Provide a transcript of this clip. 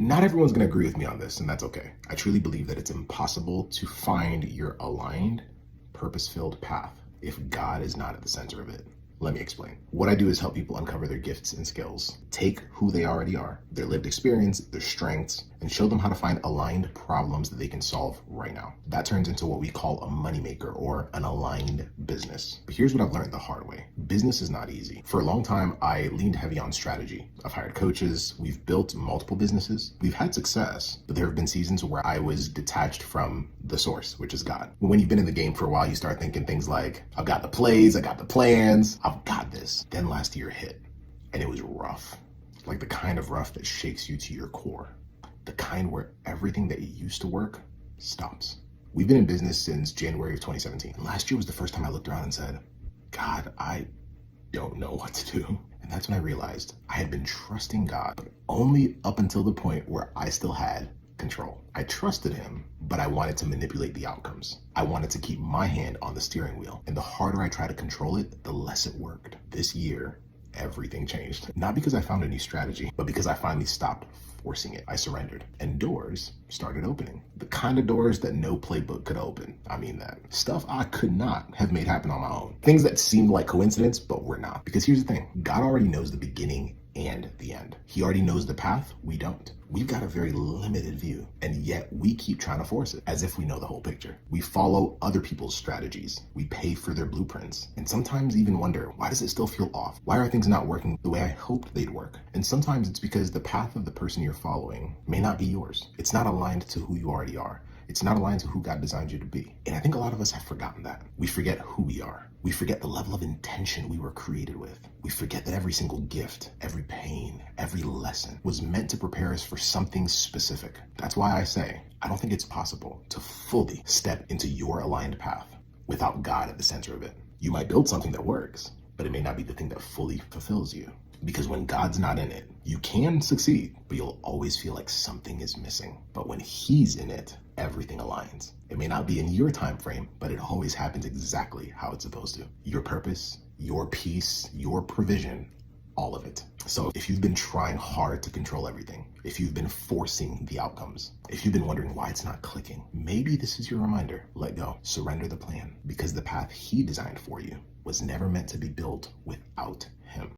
Not everyone's going to agree with me on this, and that's okay. I truly believe that it's impossible to find your aligned, purpose-filled path if God is not at the center of it. Let me explain. What I do is help people uncover their gifts and skills, take who they already are, their lived experience, their strengths, and show them how to find aligned problems that they can solve right now. That turns into what we call a moneymaker or an aligned business. But here's what I've learned the hard way. Business is not easy. For a long time, I leaned heavy on strategy. I've hired coaches. We've built multiple businesses. We've had success, but there have been seasons where I was detached from the source, which is God. When you've been in the game for a while, you start thinking things like, I've got the plays, I got the plans, I've got this. Then last year hit, and it was rough. Like the kind of rough that shakes you to your core. The kind where everything that used to work stops. We've been in business since January of 2017. And last year was the first time I looked around and said, God, I don't know what to do. And that's when I realized I had been trusting God, but only up until the point where I still had control. I trusted him, but I wanted to manipulate the outcomes. I wanted to keep my hand on the steering wheel. And the harder I tried to control it, the less it worked. This year, everything changed. Not because I found a new strategy, but because I finally stopped forcing it. I surrendered, and doors started opening. The kind of doors that no playbook could open. I mean that. Stuff I could not have made happen on my own. Things that seemed like coincidence, but were not. Because here's the thing, God already knows the beginning and the end. He already knows the path, we don't. We've got a very limited view, and yet we keep trying to force it as if we know the whole picture. We follow other people's strategies. We pay for their blueprints, and sometimes even wonder, why does it still feel off? Why are things not working the way I hoped they'd work? And sometimes it's because the path of the person you're following may not be yours. It's not aligned to who you already are. It's not aligned to who God designed you to be. And I think a lot of us have forgotten that. We forget who we are. We forget the level of intention we were created with. We forget that every single gift, every pain, every lesson was meant to prepare us for something specific. That's why I say, I don't think it's possible to fully step into your aligned path without God at the center of it. You might build something that works, but it may not be the thing that fully fulfills you. Because when God's not in it, you can succeed, but you'll always feel like something is missing. But when he's in it, everything aligns. It may not be in your time frame, but it always happens exactly how it's supposed to. Your purpose, your peace, your provision, all of it. So if you've been trying hard to control everything, if you've been forcing the outcomes, if you've been wondering why it's not clicking, maybe this is your reminder. Let go, surrender the plan, because the path he designed for you was never meant to be built without him.